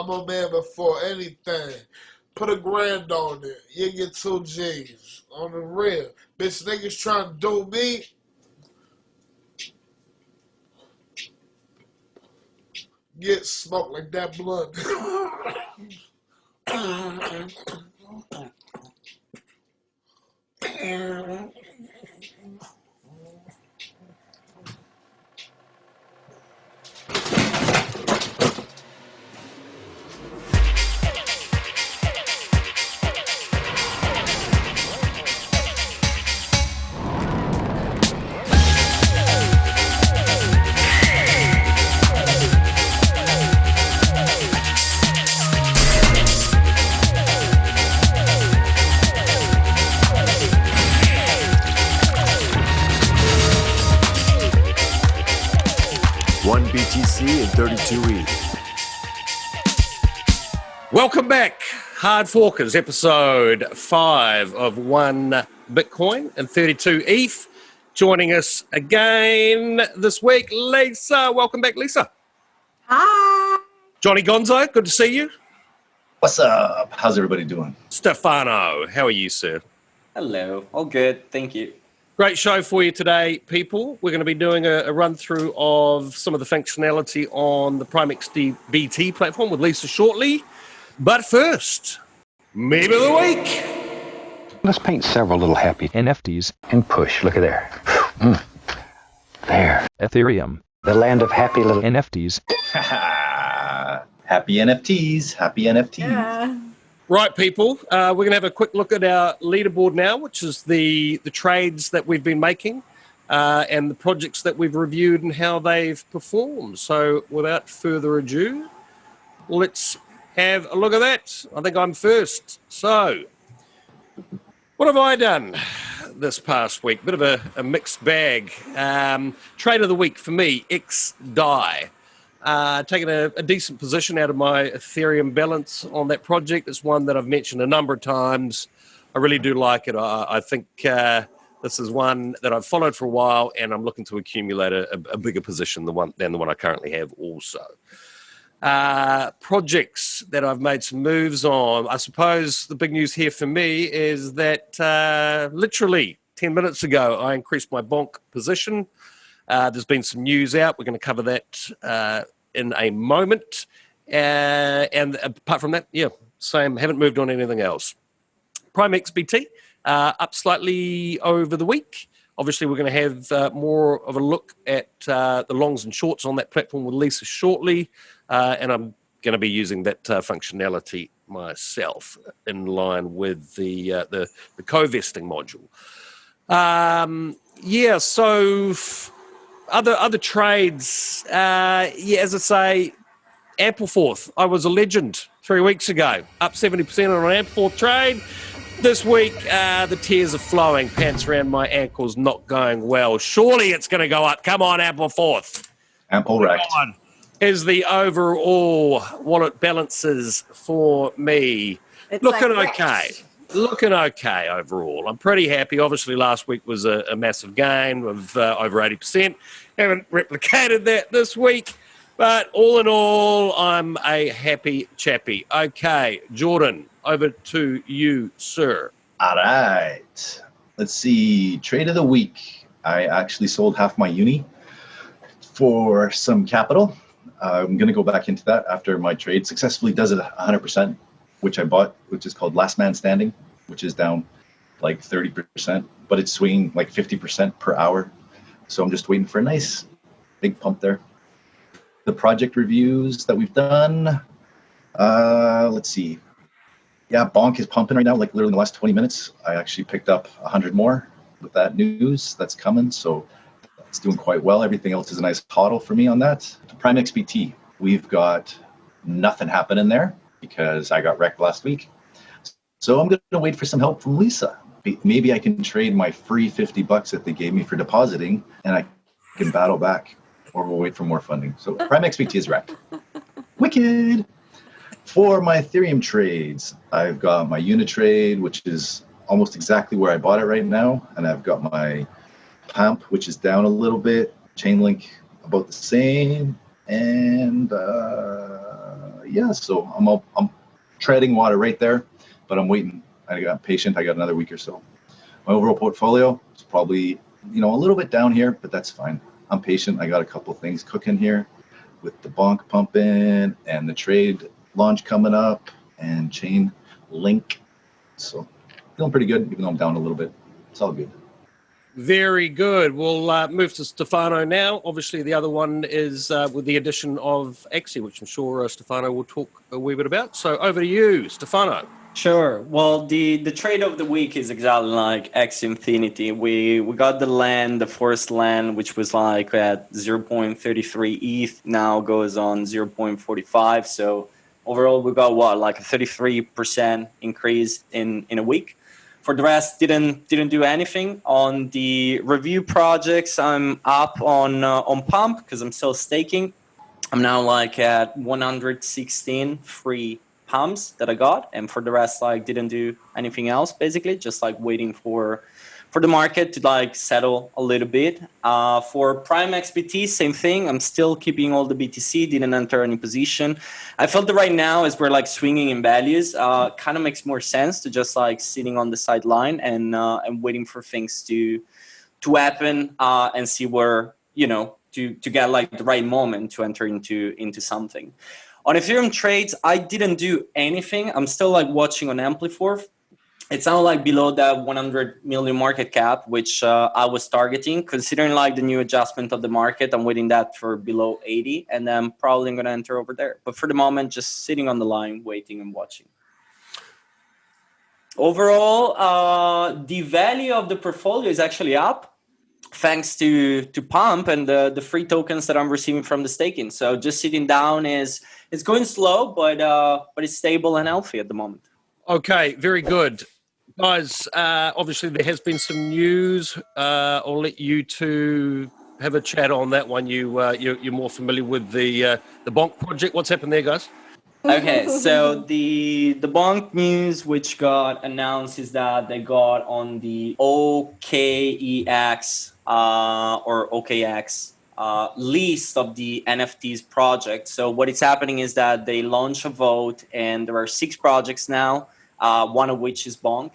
I'm a man before anything. Put $1,000 on it. You get 2 G's. On the real. Bitch, niggas trying to do me. Get smoked like that blunt. One BTC and 32 ETH. Welcome back, Hard Forkers, episode 5 of 1 Bitcoin and 32 ETH. Joining us again this week, Lisa. Welcome back, Lisa. Hi. Johnny Gonzo, good to see you. What's up? How's everybody doing? Stefano, how are you, sir? Hello. All good. Thank you. Great show for you today, people. We're going to be doing a run-through of some of the functionality on the PrimeXD BT platform with Lisa shortly. But first, meme of the week. Let's paint several little happy NFTs and push. Look at there. There. Ethereum, the land of happy little NFTs. Happy NFTs. Happy NFTs. Yeah. Right, people, we're going to have a quick look at our leaderboard now, which is the trades that we've been making and the projects that we've reviewed and how they've performed. So without further ado, let's have a look at that. I think I'm first. So what have I done this past week? Bit of a mixed bag. Trade of the week for me, XDAI. Taking a decent position out of my Ethereum balance on that project. It's one that I've mentioned a number of times. I really do like it. I think this is one that I've followed for a while, and I'm looking to accumulate a bigger position than the one I currently have also. Projects that I've made some moves on. I suppose the big news here for me is that literally 10 minutes ago, I increased my BONK position. There's been some news out. We're going to cover that in a moment. And apart from that, yeah, same. Haven't moved on anything else. PrimeXBT up slightly over the week. Obviously, we're going to have more of a look at the longs and shorts on that platform with Lisa shortly. And I'm going to be using that functionality myself in line with the co-vesting module. Yeah, so other trades, as I say, Ampleforth. I was a legend 3 weeks ago, up 70% on an Ampleforth trade. This week, the tears are flowing, pants around my ankles, not going well. Surely it's going to go up. Come on, Ampleforth. Ample wrecked. Is the overall wallet balances for me It's looking like okay. Looking okay overall. I'm pretty happy. Obviously, last week was a massive gain of over 80%. Haven't replicated that this week. But all in all, I'm a happy chappy. Okay, Jordan, over to you, sir. All right. Let's see. Trade of the week. I actually sold half my uni for some capital. I'm going to go back into that after my trade successfully does it 100%, which I bought, which is called Last Man Standing, which is down like 30%, but it's swinging like 50% per hour. So I'm just waiting for a nice big pump there. The project reviews that we've done, let's see. Yeah, BONK is pumping right now, like literally in the last 20 minutes. I actually picked up 100 more with that news that's coming. So it's doing quite well. Everything else is a nice hodl for me on that. PrimeXBT, we've got nothing happening there because I got wrecked last week. So I'm going to wait for some help from Lisa. Maybe I can trade my free $50 that they gave me for depositing and I can battle back, or we'll wait for more funding. So PrimeXBT is wrecked. Wicked. For my Ethereum trades, I've got my Unitrade, which is almost exactly where I bought it right now. And I've got my Pamp, which is down a little bit. Chainlink, about the same. And yeah, so I'm treading water right there, but I'm waiting. I got patient. I got another week or so. My overall portfolio is probably, a little bit down here, but that's fine. I'm patient. I got a couple things cooking here with the BONK pumping and the trade launch coming up and chain link. So feeling pretty good, even though I'm down a little bit. It's all good. Very good. We'll move to Stefano now. Obviously, the other one is with the addition of Axie, which I'm sure Stefano will talk a wee bit about. So over to you, Stefano. Sure. Well, the trade of the week is exactly like Axie Infinity. We got the first land, which was like at 0.33 ETH, now goes on 0.45. So overall, we got like a 33% increase in a week. For the rest, didn't do anything. On the review projects, I'm up on Pamp because I'm still staking. I'm now like at 116 free pumps that I got, and for the rest, like didn't do anything else. Basically, just like waiting for the market to like settle a little bit. For Prime XBT, same thing. I'm still keeping all the BTC. Didn't enter any position. I felt that right now, as we're like swinging in values, kind of makes more sense to just like sitting on the sideline and waiting for things to happen and see where to get like the right moment to enter into something. On Ethereum trades, I didn't do anything. I'm still like watching on Amplifor. It's now like below that 100 million market cap, which I was targeting. Considering like the new adjustment of the market, I'm waiting that for below 80, and then probably going to enter over there. But for the moment, just sitting on the line, waiting and watching. Overall, the value of the portfolio is actually up, thanks to Pump and the free tokens that I'm receiving from the staking. So just sitting down it's going slow, but it's stable and healthy at the moment. Okay, very good. Guys, obviously there has been some news. I'll let you two have a chat on that one. You're more familiar with the BONK project. What's happened there, guys? Okay, so the BONK news which got announced is that they got on the OKEX or OKX list of the NFTs project. So what is happening is that they launch a vote, and there are 6 projects now, one of which is BONK.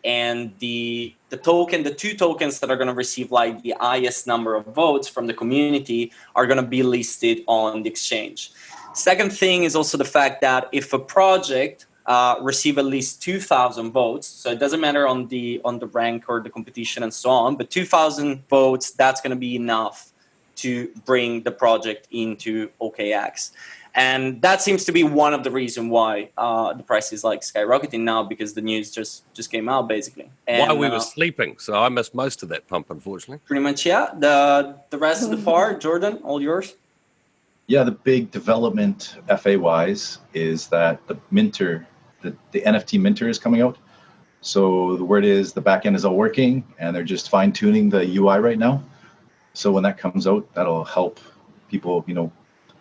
And the 2 tokens that are going to receive like the highest number of votes from the community are going to be listed on the exchange. Second thing is also the fact that if a project receive at least 2,000 votes, so it doesn't matter on the rank or the competition and so on, but 2,000 votes, that's going to be enough to bring the project into OKX. And that seems to be one of the reasons why the price is like skyrocketing now, because the news just came out basically. And, while we were sleeping, so I missed most of that pump, unfortunately. Pretty much, yeah. The rest of the part, Jordan, all yours. Yeah, the big development FA-wise is that the minter, the NFT minter is coming out. So the word is the backend is all working, and they're just fine-tuning the UI right now. So when that comes out, that'll help people,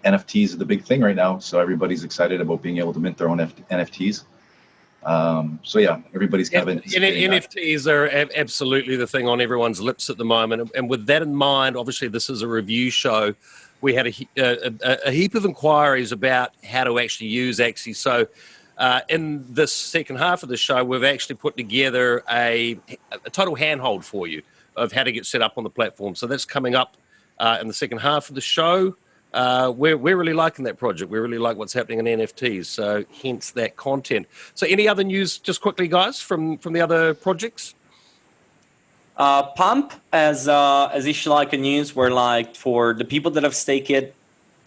NFTs are the big thing right now, so everybody's excited about being able to mint their own NFTs. So yeah, everybody's kind of NFTs are absolutely the thing on everyone's lips at the moment. And with that in mind, obviously this is a review show. We had a heap of inquiries about how to actually use Axie. So in this second half of the show, we've actually put together a total handhold for you of how to get set up on the platform. So that's coming up in the second half of the show. We're really liking that project. We really like what's happening in NFTs, so hence that content. So any other news, just quickly, guys, from the other projects? Pump as issue like a news where like for the people that have staked it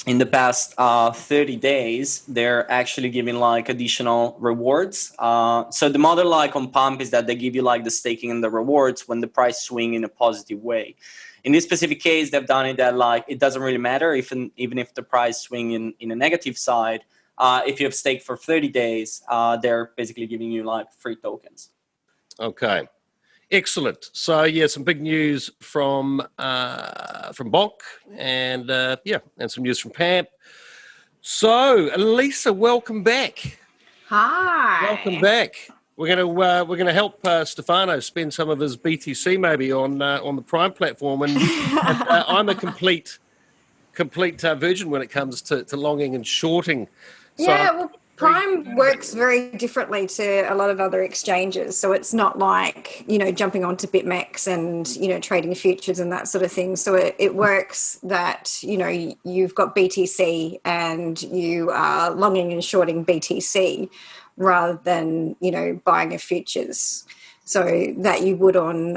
in the past 30 days, they're actually giving like additional rewards. So the model like on Pump is that they give you like the staking and the rewards when the price swing in a positive way. In this specific case, they've done it that like it doesn't really matter even if the price swing in a negative side. If you have staked for 30 days, they're basically giving you like free tokens. Okay, excellent. So yeah, some big news from BONK and and some news from Pamp. So Elisa, welcome back. Hi. Welcome back. We're gonna help Stefano spend some of his BTC maybe on the Prime platform, and I'm a complete virgin when it comes to longing and shorting Yeah, well, Prime works very differently to a lot of other exchanges. So it's not like, jumping onto BitMEX and, trading futures and that sort of thing. So it works that, you've got BTC and you are longing and shorting BTC rather than, buying a futures. So that you would on,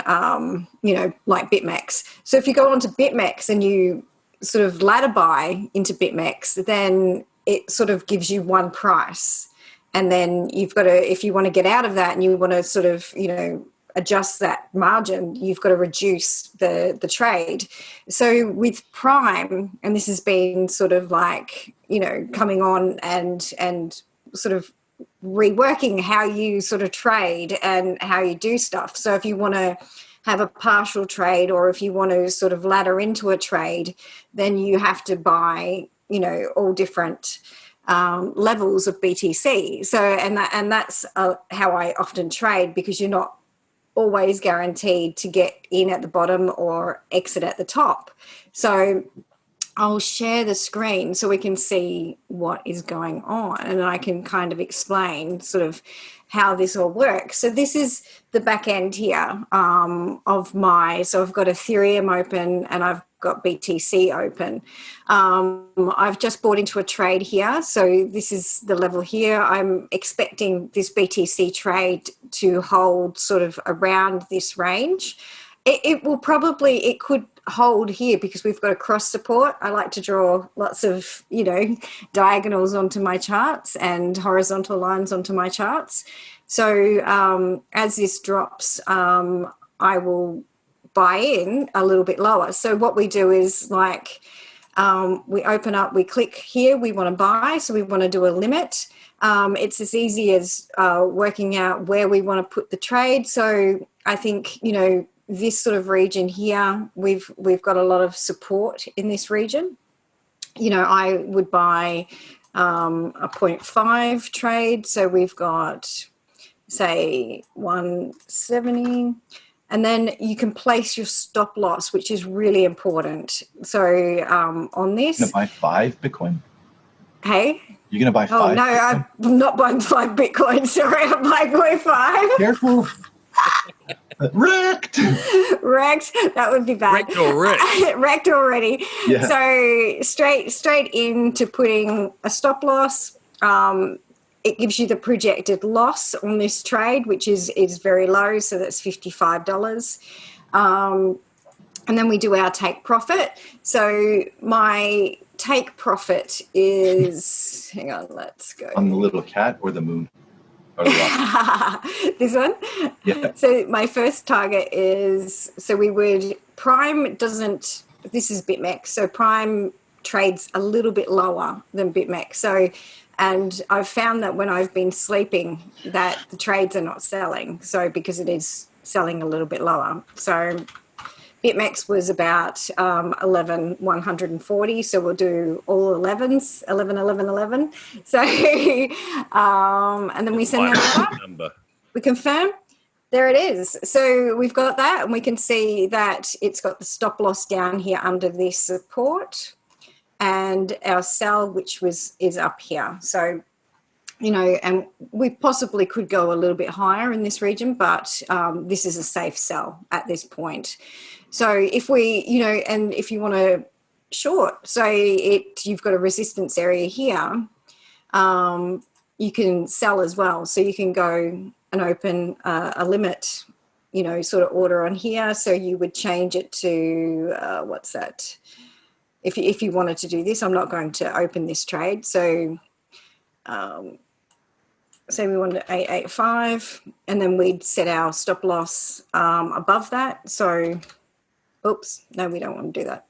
like BitMEX. So if you go onto BitMEX and you sort of ladder buy into BitMEX, then it sort of gives you one price. And then you've got to, if you want to get out of that and you want to sort of, adjust that margin, you've got to reduce the trade. So with Prime, and this has been sort of like, coming on and sort of reworking how you sort of trade and how you do stuff. So if you want to have a partial trade or if you want to sort of ladder into a trade, then you have to buy, all different levels of BTC. So, and that's how I often trade, because you're not always guaranteed to get in at the bottom or exit at the top. So I'll share the screen so we can see what is going on, and I can kind of explain sort of how this all works. So this is the back end here of so I've got Ethereum open and I've got BTC open. I've just bought into a trade here. So this is the level here. I'm expecting this BTC trade to hold sort of around this range. It could hold here because we've got a cross support. I like to draw lots of, diagonals onto my charts and horizontal lines onto my charts. So as this drops, I will buy in a little bit lower. So what we do is like we open up, we click here, we want to buy. So we want to do a limit. It's as easy as working out where we want to put the trade. So I think, this sort of region here, we've got a lot of support in this region. I would buy a 0.5 trade. So we've got, say, 170. And then you can place your stop loss, which is really important. So on this... You're going to buy 5 Bitcoin? Hey? You're going to buy 5 Oh, no, Bitcoin? I'm not buying 5 Bitcoin. Sorry, I'm buying 0.5. Careful. Wrecked. That would be bad. Wrecked already. Yeah. So straight into putting a stop loss. It gives you the projected loss on this trade, which is very low. So that's $55. And then we do our take profit. So my take profit is, hang on, let's go. On the little cat or the moon? Or the rock? This one? Yeah. So my first target is, Prime doesn't, this is BitMEX. So Prime trades a little bit lower than BitMEX. So, and I've found that when I've been sleeping that the trades are not selling. So because it is selling a little bit lower. So BitMEX was about 11,140. So we'll do all 11s, 11, 11, 11. So, and then we send that number. We confirm. There it is. So we've got that, and we can see that it's got the stop loss down here under this support, and our sell, which is up here. So, and we possibly could go a little bit higher in this region, but this is a safe sell at this point. So if we, and if you want to short, so you've got a resistance area here, you can sell as well. So you can go and open a limit, sort of order on here. So you would change it to, what's that? If you wanted to do this, I'm not going to open this trade. So say we wanted 885, and then we'd set our stop loss above that. So, oops, no, we don't want to do that.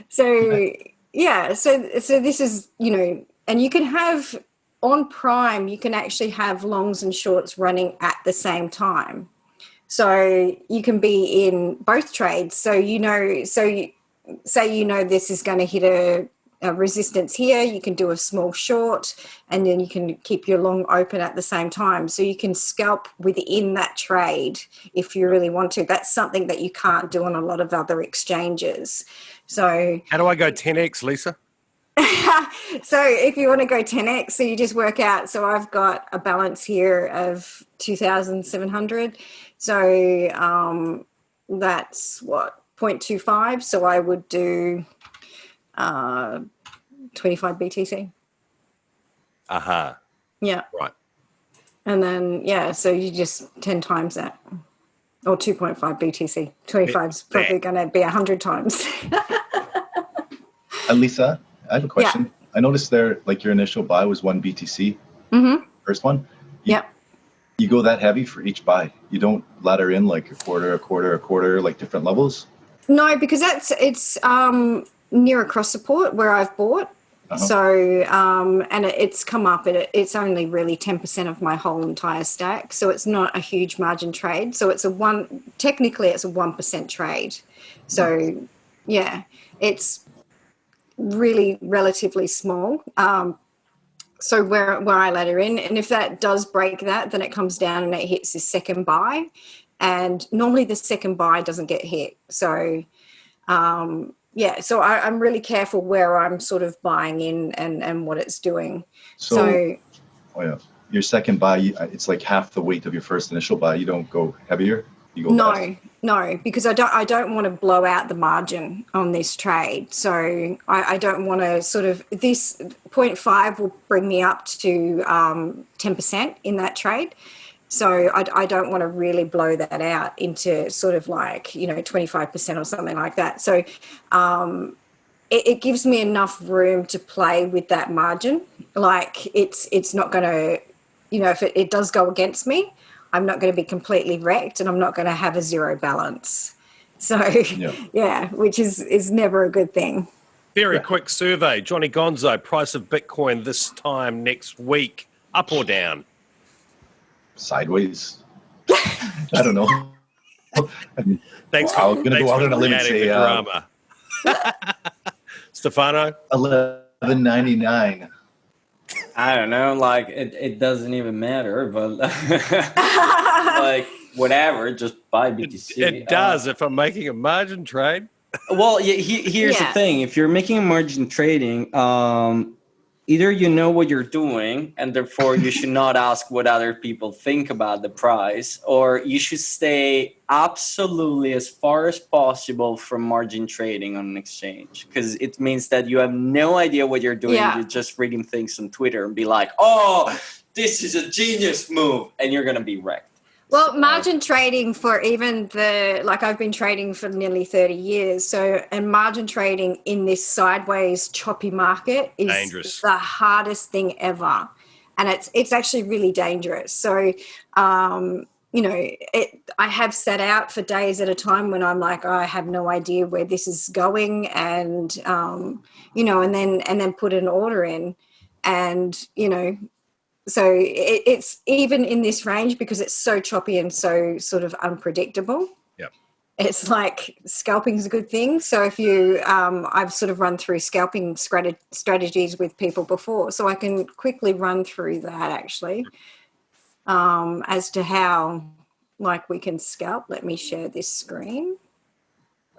So, yeah, so this is, and you can have, on Prime, you can actually have longs and shorts running at the same time. So you can be in both trades. So, say this is going to hit a resistance here, you can do a small short, and then you can keep your long open at the same time. So you can scalp within that trade if you really want to. That's something that you can't do on a lot of other exchanges. So how do I go 10x, Lisa? So if you want to go 10x, so you just work out. So I've got a balance here of 2,700. So that's what, 0.25. So I would do 25 BTC. Aha. Yeah. Right. And then, yeah, so you just 10 times that. Or 2.5 BTC. 25 is probably going to be 100 times. Lisa, I have a question. I noticed there, like your initial buy was 1 BTC. First one. You go that heavy for each buy. You don't ladder in like a quarter, like different levels. No, because it's near a cross support where I've bought. So, and it's come up, it's only really 10% of my whole entire stack. So it's not a huge margin trade. So technically it's a 1% trade. So yeah, it's really relatively small. So where I ladder in, and if that does break that, then it comes down and it hits the second buy. And normally the second buy doesn't get hit. So, yeah, so I'm really careful where I'm sort of buying in and what it's doing. So oh yeah, your second buy, it's like half the weight of your first initial buy. You don't go heavier. You go less. No, because I don't want to blow out the margin on this trade. So I don't want to sort of, this 0.5 will bring me up to 10% in that trade. So I don't want to really blow that out into sort of like, 25% or something like that. So it gives me enough room to play with that margin. Like it's not going to, if it does go against me, I'm not going to be completely wrecked and I'm not going to have a zero balance. So yeah, which is never a good thing. Very quick survey. Johnny Gonzo, price of Bitcoin this time next week, up or down? Sideways. I don't know. Thanks. I'm going to go out on a limb and say drama. Stefano? 11.99. I don't know, like it doesn't even matter, but like whatever, just buy BTC. It does if I'm making a margin trade. Well, here's the thing: if you're making a margin trading, either you know what you're doing, and therefore you should not ask what other people think about the price, or you should stay absolutely as far as possible from margin trading on an exchange, because it means that you have no idea what you're doing. You're just reading things on Twitter and be like, "Oh, this is a genius move," and you're gonna be wrecked. Well, margin trading for even I've been trading for nearly 30 years. So, and margin trading in this sideways choppy market is dangerous. The hardest thing ever. And it's actually really dangerous. So, I have sat out for days at a time when I'm like, I have no idea where this is going. And, and then put an order in and, so it's even in this range because it's so choppy and so sort of unpredictable. Yep. It's like scalping is a good thing. So if you, I've sort of run through scalping strategies with people before, so I can quickly run through that actually as to how we can scalp. Let me share this screen.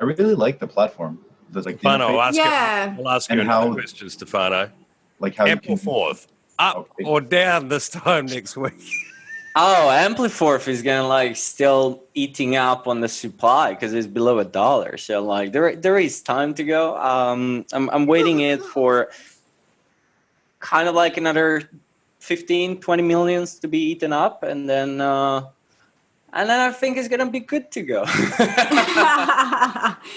I really like the platform. Stefano, I'll ask you another question, Stefano. Like how Ample forth. Up or down this time next week? Oh, Ampliforth is gonna still eating up on the supply because it's below $1. So there is time to go. I'm waiting it for kind of like another 15-20 millions to be eaten up, and then I think it's gonna be good to go.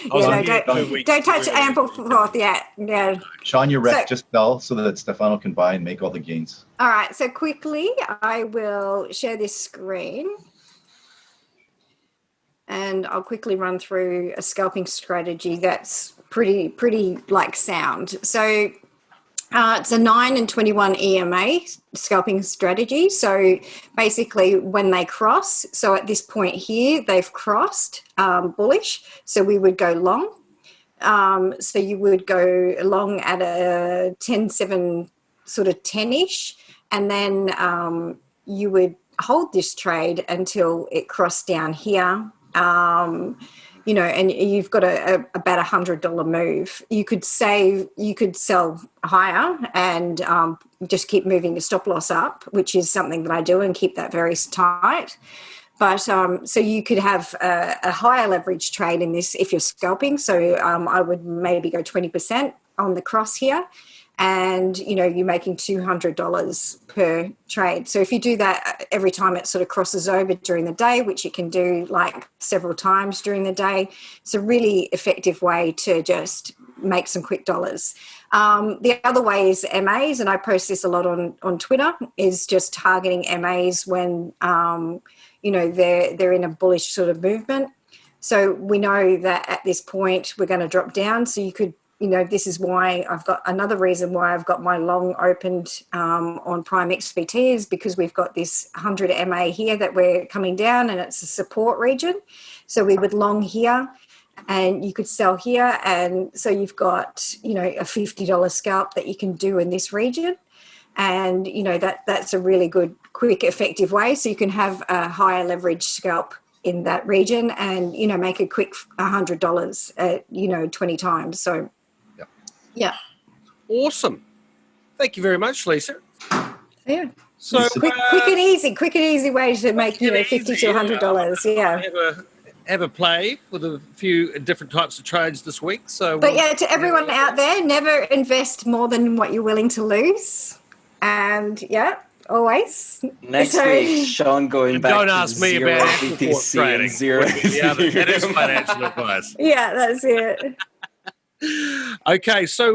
Don't touch Ampliforth yet. Yeah. Sean, you're wrecked. Just sell so that Stefano can buy and make all the gains. All right. So quickly, I will share this screen, and I'll quickly run through a scalping strategy that's pretty sound. So. It's a 9 and 21 EMA scalping strategy. So basically when they cross, so at this point here, they've crossed bullish. So we would go long. So you would go long at a 10-7, sort of 10-ish. And then you would hold this trade until it crossed down here. and you've got about $100 move, you could sell higher and just keep moving the stop loss up, which is something that I do, and keep that very tight. But so you could have a higher leverage trade in this if you're scalping. So I would maybe go 20% on the cross here. And, you're making $200 per trade. So if you do that every time it sort of crosses over during the day, which you can do like several times during the day, it's a really effective way to just make some quick dollars. The other way is MAs, and I post this a lot on Twitter, is just targeting MAs when, they're in a bullish sort of movement. So we know that at this point we're going to drop down. So you could, this is why I've got another reason why I've got my long opened on Prime XBT, is because we've got this 100 MA here that we're coming down, and it's a support region. So we would long here, and you could sell here. And so you've got, a $50 scalp that you can do in this region. And, that's a really good, quick, effective way. So you can have a higher leverage scalp in that region and, make a quick $100 at, 20 times. So, yeah. Awesome. Thank you very much, Lisa. Yeah. So quick and easy way to make, $50 to $100. Yeah. Have a play with a few different types of trades this week. So, but to everyone out there, never invest more than what you're willing to lose. And always. Next week, Sean going back don't to ask me zero about BTC trading. and zero. That is financial advice. Yeah, that's it. Okay, so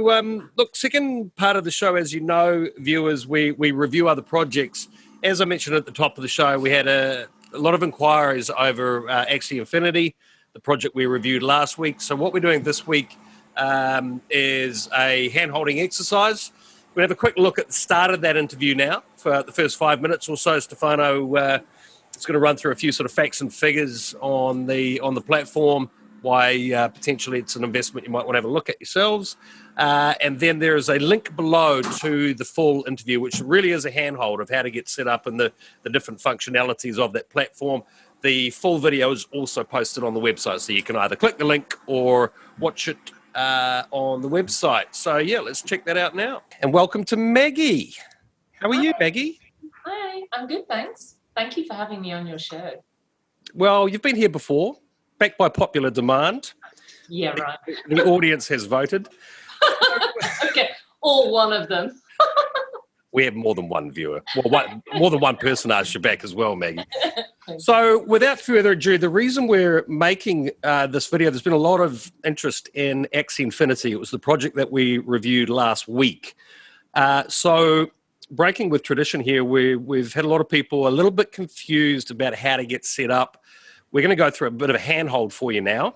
look, second part of the show, as you know, viewers, we review other projects. As I mentioned at the top of the show, we had a lot of inquiries over Axie Infinity, the project we reviewed last week. So what we're doing this week is a hand-holding exercise. We'll have a quick look at the start of that interview now for the first 5 minutes or so. Stefano is going to run through a few sort of facts and figures on the platform, why potentially it's an investment you might want to have a look at yourselves. And then there is a link below to the full interview, which really is a handhold of how to get set up and the different functionalities of that platform. The full video is also posted on the website, so you can either click the link or watch it on the website. So, let's check that out now. And welcome to Maggie. How are you, Maggie? Hi, I'm good, thanks. Thank you for having me on your show. Well, you've been here before, backed by popular demand. Yeah, right. The audience has voted. Okay, or one of them. We have more than one viewer. Well, more than one person asked you back as well, Maggie. So without further ado, the reason we're making this video, there's been a lot of interest in Axie Infinity. It was the project that we reviewed last week. So breaking with tradition here, we've had a lot of people a little bit confused about how to get set up. We're going to go through a bit of a handhold for you now.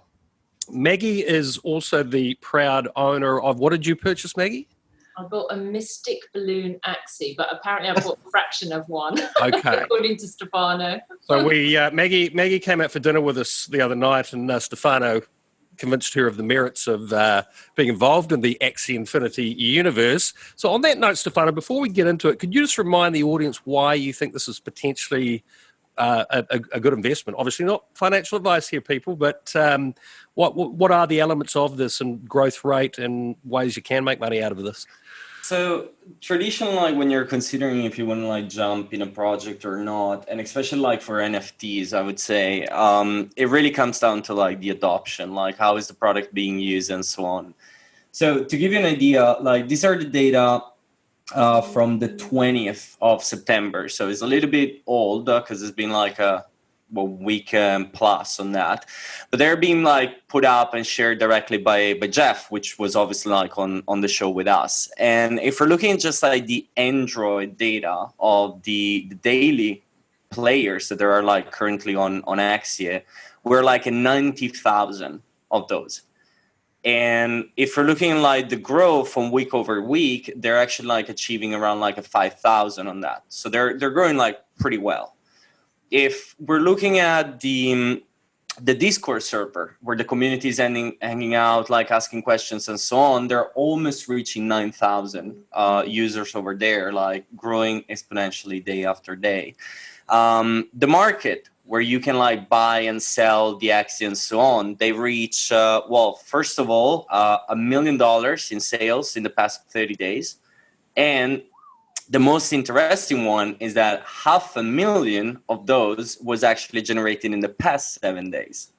Maggie is also the proud owner of, what did you purchase, Maggie? I bought a Mystic Balloon Axie, but apparently I bought a fraction of one. Okay. According to Stefano. So Maggie came out for dinner with us the other night, and Stefano convinced her of the merits of being involved in the Axie Infinity universe. So on that note, Stefano, before we get into it, could you just remind the audience why you think this is potentially a good investment? Obviously not financial advice here, people, but what are the elements of this and growth rate and ways you can make money out of this? So traditionally, when you're considering if you want to jump in a project or not, and especially for NFTs, I would say it really comes down to the adoption, how is the product being used and so on. So to give you an idea, these are the data from the 20th of September. So it's a little bit old because it's been a week plus on that, but they're being put up and shared directly by Jeff, which was obviously on the show with us. And if we're looking at just the Android data of the daily players that there are currently on Axie, we're at 90,000 of those. And if we're looking the growth from week over week, they're actually achieving around a 5,000 on that. So they're growing pretty well. If we're looking at the Discord server where the community is hanging out, asking questions and so on, they're almost reaching 9,000 users over there, growing exponentially day after day. The market, where you can like buy and sell the Axie and so on, they reach, well, first of all, $1 million in sales in the past 30 days. And the most interesting one is that 500,000 of those was actually generated in the past 7 days.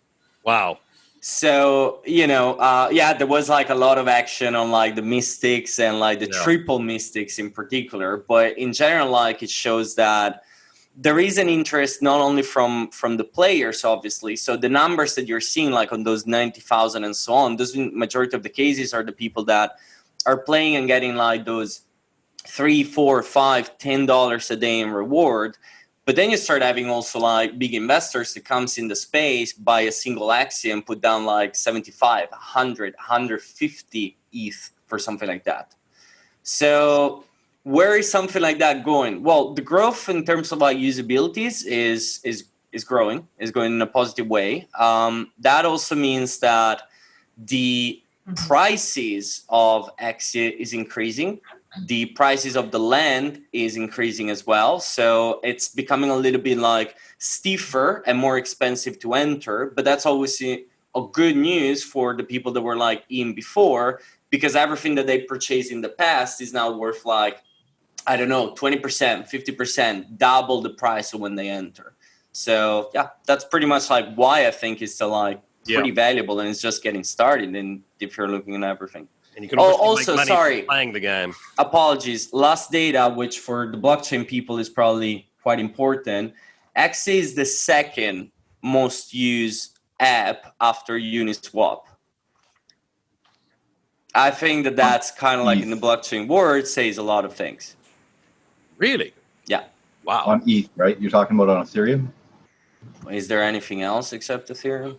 Wow. So, you know, yeah, there was like a lot of action on like the mystics and like the triple mystics in particular. But in general, like it shows that there is an interest not only from the players, obviously. So the numbers that you're seeing like on those 90,000 and so on, those majority of the cases are the people that are playing and getting like those $3, $4, $5, $10 a day in reward. But then you start having also like big investors that comes in the space, buy a single Axie and put down like 75, 100, 150 ETH for something like that. So where is something like that going? Well, the growth in terms of like usabilities is growing, is going in a positive way. That also means that the prices of Axie is increasing. The prices of the land is increasing as well. So it's becoming a little bit like stiffer and more expensive to enter. But that's always a good news for the people that were like in before, because everything that they purchased in the past is now worth like, I don't know, 20%, 50%, double the price of when they enter. So yeah, that's pretty much like why I think it's still like pretty valuable, and it's just getting started. And if you're looking at everything. And you can also make money from playing the game. Apologies. Last data, which for the blockchain people is probably quite important. Axie is the second most used app after Uniswap. I think that that's kind of like in the blockchain world says a lot of things. Really? Yeah. Wow. On ETH, right? You're talking about on Ethereum? Is there anything else except Ethereum?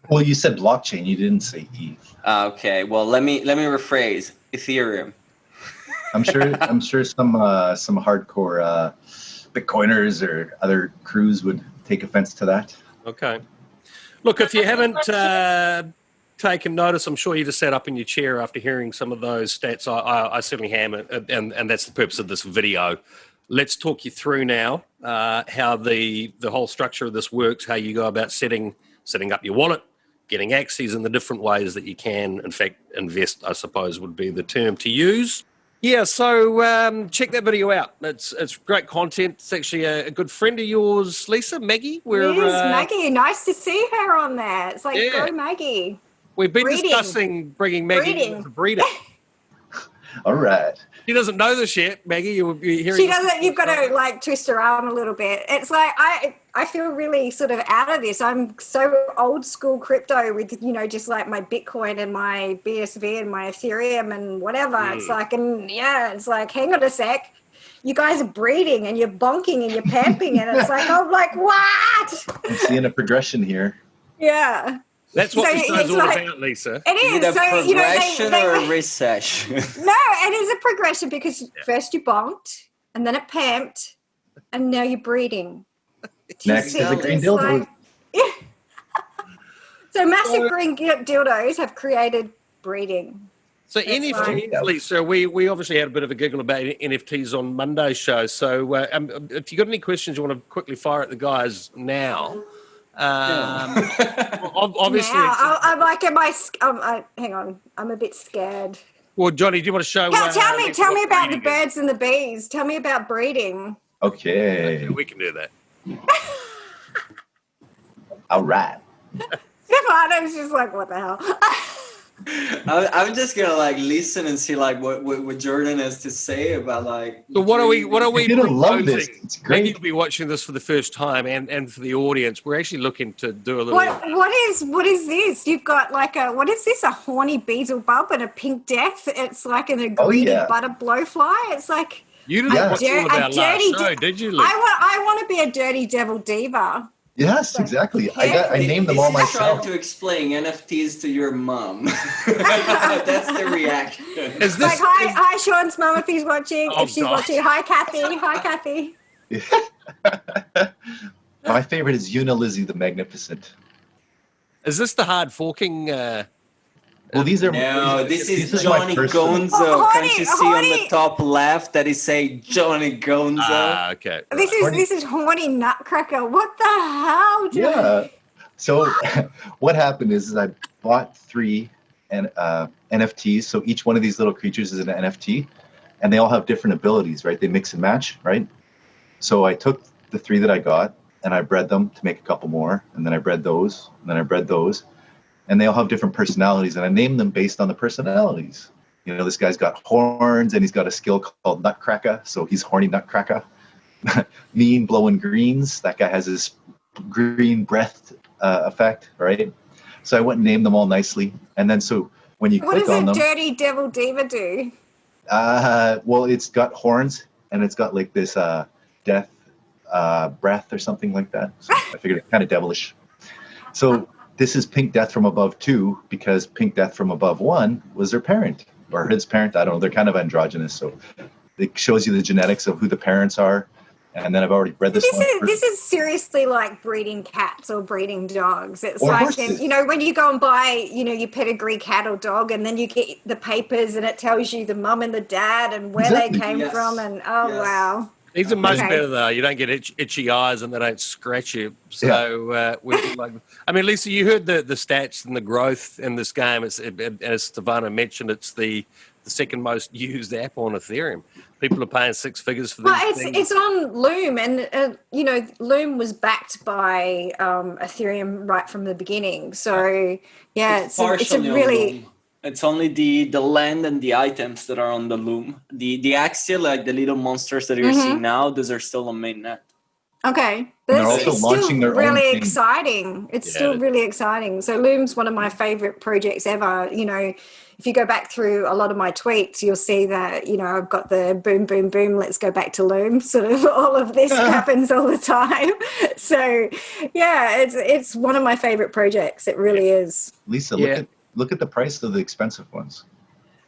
Well, you said blockchain. You didn't say ETH. Okay. Well, let me rephrase. Ethereum. I'm sure some hardcore Bitcoiners or other crews would take offense to that. Okay. Look, if you haven't taken notice, I'm sure you just sat up in your chair after hearing some of those stats. I certainly am, and that's the purpose of this video. Let's talk you through now how the whole structure of this works, how you go about setting up your wallet, getting Axies in the different ways that you can, in fact, invest, I suppose, would be the term to use. Yeah, so check that video out. It's great content. It's actually a good friend of yours, Lisa, Maggie. Maggie. Nice to see her on there. It's like, go Maggie. We've been discussing bringing Maggie as a breeder. All right. She doesn't know this yet, Maggie. You'll be hearing. She doesn't. You've got to like twist her arm a little bit. It's like I feel really sort of out of this. I'm so old school crypto with just like my Bitcoin and my BSV and my Ethereum and whatever. It's like it's like hang on a sec. You guys are breeding and you're bonking and you're pamping and it's like I'm like what? I'm seeing a progression here. Yeah. That's what this show's all about, Lisa. It is. Is it a progression or a recession? No, it is a progression because first you bonked and then it pamped and now you're breeding. Next is a green dildo. So massive green dildos have created breeding. So NFTs, Lisa, we obviously had a bit of a giggle about NFTs on Monday's show. So if you got any questions you want to quickly fire at the guys now. Obviously, I'm like, hang on, I'm a bit scared. Well, Johnny, do you want to show? Tell me about the birds and the bees. Tell me about breeding. Okay, we can do that. All right. Stefano's just like, what the hell? I'm just gonna like listen and see like what Jordan has to say about like. So what are we You're gonna love this. It's great. Maybe you'll be watching this for the first time, and for the audience, we're actually looking to do a little. What is this? You've got like what is this? A horny Beelzebub and a pink death. It's like an greedy butter blowfly. It's like you didn't watch all of our last show, did you, Lee? I want to be a dirty devil diva. Yes, exactly. I named them all myself. Trying to explain NFTs to your mom. That's the reaction. Is this hi, Sean's mum if he's watching. If she's watching, hi, Kathy. Hi, Kathy. My favorite is Lizzie the Magnificent. Is this the hard forking? Well, these are this is my Johnny personal- Gonzo. Can't you see on the Horny. top left that it say Johnny Gonzo? Ah, okay. This is horny nutcracker. What the hell? Dude? Yeah. So what happened is I bought 3 NFTs. So each one of these little creatures is an NFT, and they all have different abilities, right? They mix and match, right? So I took the 3 that I got and I bred them to make a couple more, and then I bred those, and then I bred those, and they all have different personalities, and I named them based on the personalities. You know, this guy's got horns and he's got a skill called Nutcracker, so he's horny Nutcracker. Mean blowing greens, that guy has his green breath effect, right? So I went and named them all nicely, and then so when you What click does on a them, dirty devil diva do? well, it's got horns and it's got like this death breath or something like that. So I figured it's kind of devilish. So this is Pink Death from Above 2 because Pink Death from Above 1 was their parent or his parent. I don't know. They're kind of androgynous, so it shows you the genetics of who the parents are. And then I've already bred this one. This is seriously like breeding cats or breeding dogs. It's Or like, horses. you know, when you go and buy, you know, your pedigree cat or dog, and then you get the papers and it tells you the mum and the dad and where Exactly. they came Yes. from. And oh, Yes. wow. These are much Okay. better though. You don't get itchy eyes and they don't scratch you. So we like. I mean, Lisa, you heard the stats and the growth in this game. As Stefano mentioned, it's the second most used app on Ethereum. People are paying 6 figures for these Well, things. it's on Loom, and you know, Loom was backed by Ethereum right from the beginning. So yeah, it's a partially on really Loom. It's only the land and the items that are on the Loom. The Axie, like the little monsters that you're seeing now, those are still on mainnet. okay. And they're But also it's launching still their own really thing. exciting. It's Yeah, still it is. really exciting. So Loom's one of my favorite projects ever. You know, if you go back through a lot of my tweets, you'll see that, you know, I've got the boom, boom, boom, let's go back to Loom. Sort of all of this happens all the time. So yeah, it's one of my favorite projects. It really is. Lisa, Yeah. look at the price of the expensive ones.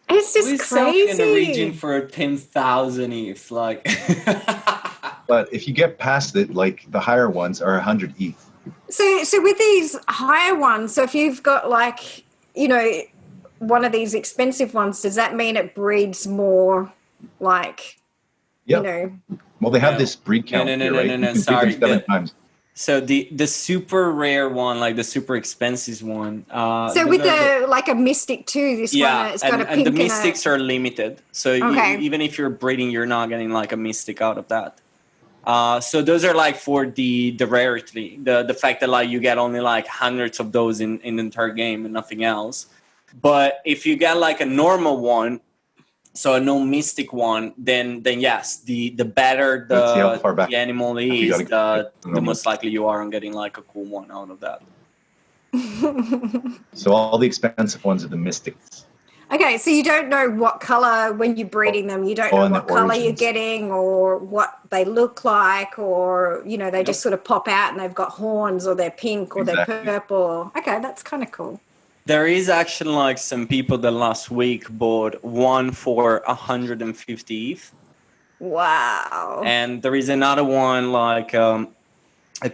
It's just We sell in the region crazy. for 10,000 ETH. Like, But if you get past it, like the higher ones are 100 ETH. So with these higher ones, so if you've got like, you know, one of these expensive ones, does that mean it breeds more like, Yep. you know? Well, they have No. this breed count No, here, right? no, You can breed sorry. them 7 times. so the super rare one, like the super expensive one. So with the like a mystic too, this one it's got a and pink the mystics are limited. So Okay. even if you're breeding, you're not getting like a mystic out of that. So those are like for the rarity, the fact that like you get only like hundreds of those in the entire game and nothing else. But if you get like a normal one, so a no mystic one, then yes, the better Let's see how far back the animal you is, gotta get the the normal. most likely you are on getting like a cool one out of that. So all the expensive ones are the mystics. Okay, so you don't know what color when you're breeding them. You don't know and the what color you're origins. getting or what they look like, or you know they just sort of pop out and they've got horns or they're pink or Exactly. they're purple. Okay, that's kind of cool. There is actually like some people that last week bought one for 150 ETH. Wow. And there is another one like a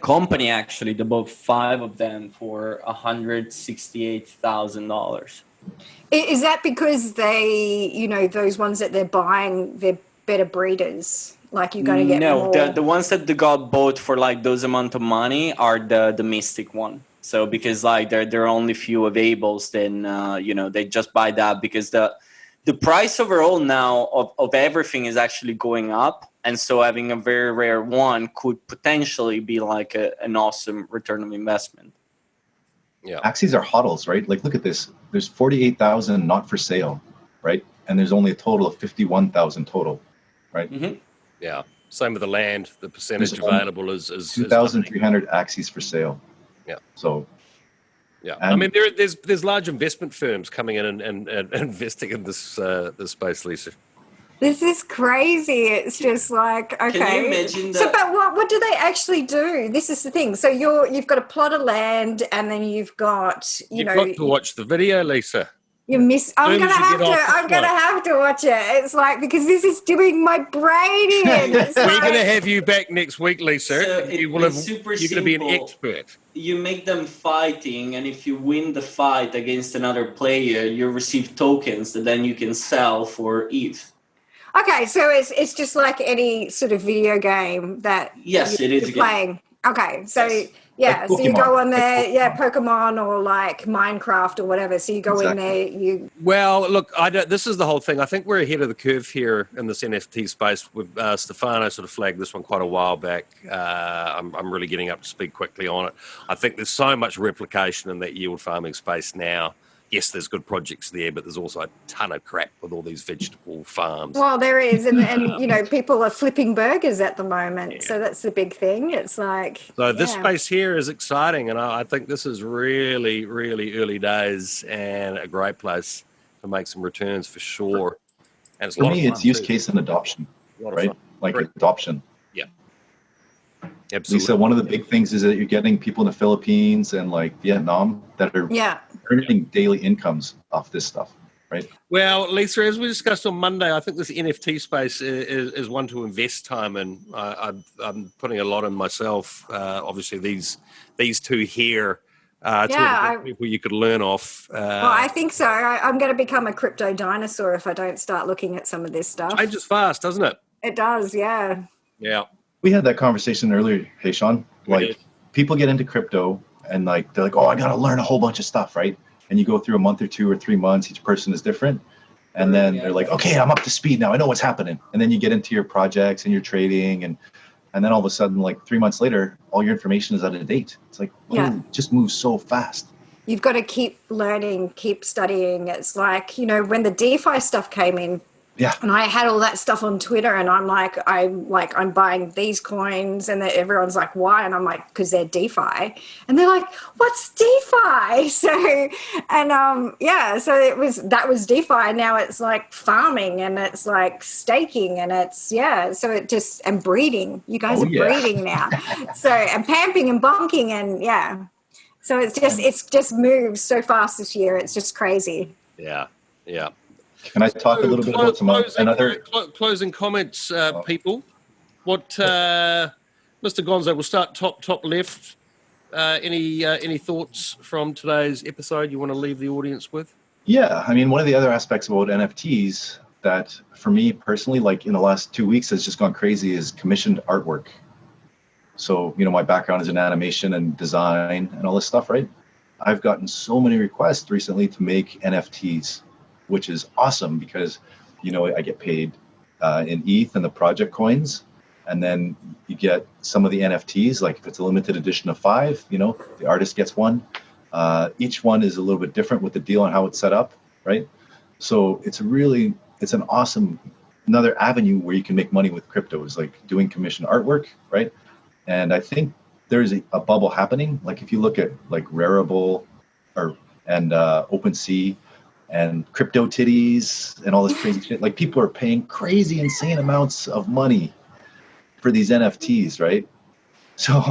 company actually that bought 5 of them for $168,000. Is that because they, you know, those ones that they're buying, they're better breeders? Like you're going to get No, more. the ones that they got bought for like those amount of money are the mystic one. So because like there are only few availables, then you know they just buy that because the price overall now of everything is actually going up, and so having a very rare one could potentially be like an awesome return of investment. Yeah. Axies are hodls, right? Like, look at this. There's 48,000 not for sale, right? And there's only a total of 51,000 total, right? Mm-hmm. Yeah. Same with the land. The percentage There's only available is 2,300 Axies for sale. Yeah. So Yeah, And- I mean there's large investment firms coming in and investing in this space, Lisa. This is crazy. It's just like, okay. Can you imagine So, that? but what do they actually do? This is the thing. So you've got a plot of land, and then you've got, You've know, got to watch the video, Lisa. You miss. I'm Soon gonna as you have get to. off the I'm gonna flight. have to watch it. It's like because this is doing my brain in. It's We're like, going to have you back next week, Lisa. So and you will have. it's super You're going to be an simple. expert. You make them fighting, and if you win the fight against another player, you receive tokens that then you can sell for ETH. okay, so it's just like any sort of video game that Yes, it is you're a game. playing. Okay, so Yes. yeah, Like so you go Pokemon, on there, like yeah, Pokemon or like Minecraft or whatever. So you go in there, you Well, look, this is the whole thing. I think we're ahead of the curve here in this NFT space. With Stefano sort of flagged this one quite a while back. I'm really getting up to speed quickly on it. I think there's so much replication in that yield farming space now. Yes, there's good projects there, but there's also a ton of crap with all these vegetable farms. well, there is, and you know, people are flipping burgers at the moment, so that's the big thing. It's like So this space here is exciting, and I think this is really, really early days and a great place to make some returns for sure. And it's a For lot me, of it's fun use too. case and adoption, A lot of right? fun. Like Correct. adoption. Yeah, absolutely. Lisa, one of the big things is that you're getting people in the Philippines and like Vietnam that are yeah. earning daily incomes off this stuff, right? Well, Lisa, as we discussed on Monday, I think this NFT space is one to invest time in. I'm putting a lot in myself. Obviously, these two here, two of the big people you could learn off. Well, I think so. I'm going to become a crypto dinosaur if I don't start looking at some of this stuff. Changes fast, doesn't it? It does, yeah. Yeah. We had that conversation earlier, hey Sean. We Like did. people get into crypto and like they're like, oh, I gotta learn a whole bunch of stuff, right? And you go through a month or 2 or 3 months, each person is different. And then they're like, okay, I'm up to speed now. I know what's happening. And then you get into your projects and your trading and then all of a sudden, like 3 months later, all your information is out of date. It's like, Yeah. it just moves so fast. You've got to keep learning, keep studying. It's like, you know, when the DeFi stuff came in, Yeah. and I had all that stuff on Twitter, and I'm buying these coins, and then everyone's like, why? And I'm like, because they're DeFi, and they're like, what's DeFi? So, and so that was DeFi, and now it's like farming, and it's like staking, and it's so it just and breeding. You guys are breeding now, so and pamping and bonking, and so it's just moved so fast this year. It's just crazy. Yeah. Yeah. Can I talk a little bit about some another closing comments, people? What, Mr. Gonzo? We'll start top left. Any thoughts from today's episode you want to leave the audience with? Yeah, I mean, one of the other aspects about NFTs that, for me personally, like in the last 2 weeks, has just gone crazy is commissioned artwork. So, you know, my background is in animation and design and all this stuff, right? I've gotten so many requests recently to make NFTs, which is awesome because, you know, I get paid in ETH and the project coins. And then you get some of the NFTs, like if it's a limited edition of 5, you know, the artist gets one. Each one is a little bit different with the deal and how it's set up, right? So it's an awesome, another avenue where you can make money with crypto is like doing commission artwork, right? And I think there's a bubble happening. Like if you look at like Rarible and OpenSea and Crypto Titties and all this crazy shit, like people are paying crazy, insane amounts of money for these NFTs, right? So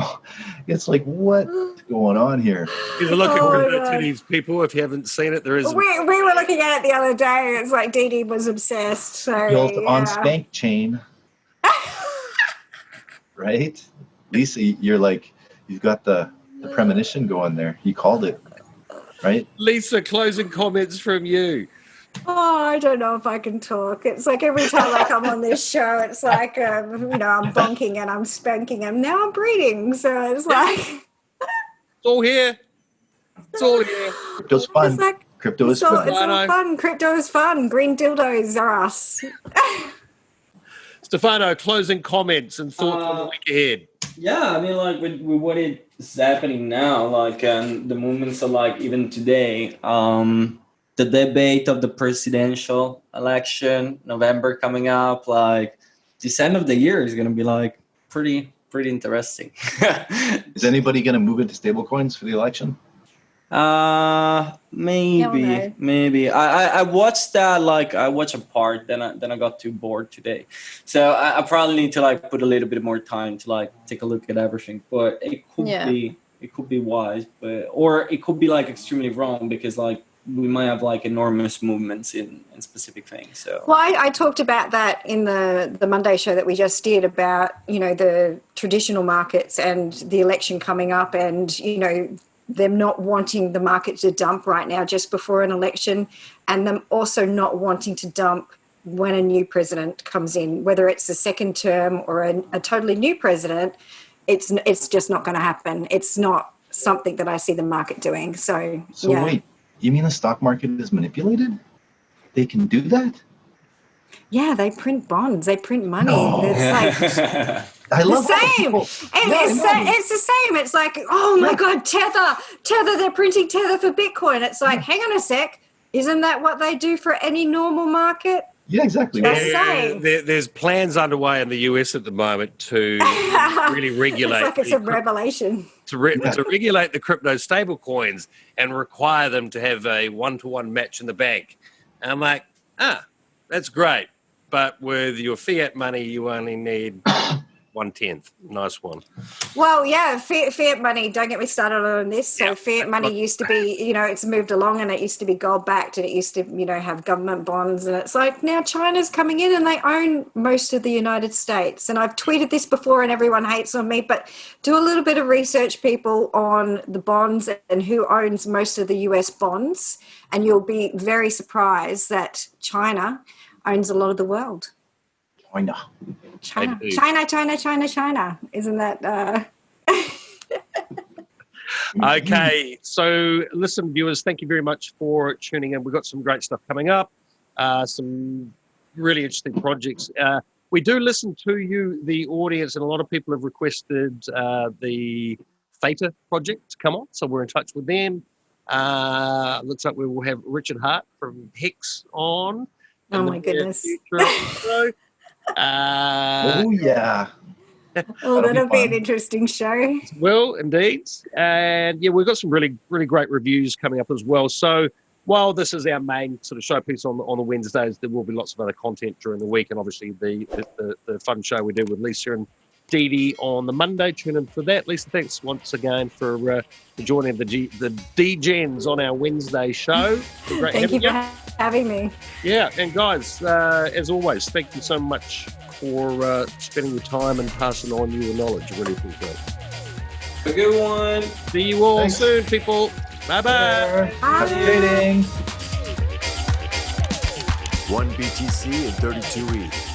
it's like, what's going on here? Here's a look at Crypto Titties, people. If you haven't seen it, there is. We were looking at it the other day. It's like Dee Dee was obsessed. So Built on Spank Chain, right? Lisa, you've got the premonition going there. You called it, right? Lisa, closing comments from you. Oh, I don't know if I can talk. It's like every time I come on this show, it's like, you know, I'm bonking and I'm spanking and now I'm breeding. So it's like... It's all here. It's all here. Crypto's fun. Crypto is fun. It's all fun. Crypto is fun. Green dildos are us. Stefano, closing comments and thoughts on the week ahead. Yeah, I mean, like with what is happening now, like the movements are like even today, the debate of the presidential election, November coming up, like this end of the year is going to be like pretty interesting. Is anybody going to move into stablecoins for the election? Maybe. I watched that, like I watched a part, then I got too bored today. So I probably need to like put a little bit more time to like take a look at everything. But it could be wise, or it could be like extremely wrong because like we might have like enormous movements in specific things. So well, I talked about that in the Monday show that we just did about, the traditional markets and the election coming up, and, them not wanting the market to dump right now just before an election, and them also not wanting to dump when a new president comes in, whether it's a second term or a totally new president. It's just not going to happen. It's not something that I see the market doing. So yeah. Wait, you mean the stock market is manipulated? They can do that? Yeah, they print bonds. They print money. No. It's like I love the same. It's the same. It's like, oh my God, Tether, they're printing Tether for Bitcoin. It's like, hang on a sec. Isn't that what they do for any normal market? Yeah, exactly. There's plans underway in the US at the moment to really regulate. It's like it's a revelation. To regulate the crypto stable coins and require them to have a one-to-one match in the bank. And I'm like, that's great. But with your fiat money, you only need 1/10. Nice one. Well, yeah, fiat money, don't get me started on this. So fiat money used to be, it's moved along, and it used to be gold backed, and it used to, have government bonds. And it's like now China's coming in and they own most of the United States. And I've tweeted this before and everyone hates on me, but do a little bit of research, people, on the bonds and who owns most of the US bonds. And you'll be very surprised that China owns a lot of the world. China. Isn't that... Okay, so listen, viewers, thank you very much for tuning in. We've got some great stuff coming up, some really interesting projects. We do listen to you, the audience, and a lot of people have requested the Theta project to come on, so we're in touch with them. Looks like we will have Richard Hart from Hex on. Oh my goodness. Oh yeah. That'll be an interesting show. Will indeed. And yeah, we've got some really, really great reviews coming up as well. So while this is our main sort of showpiece on the Wednesdays, there will be lots of other content during the week, and obviously the fun show we do with Lisa and Dee Dee on the Monday. Tune in for that. Lisa, thanks once again for joining the D-Gens on our Wednesday show. Thank you for having me. Yeah, and guys, as always, thank you so much for spending your time and passing on your knowledge. I really appreciate it. Have a good one. See you all soon, people. Bye-bye. Happy trading. 1 BTC and 32 ETH.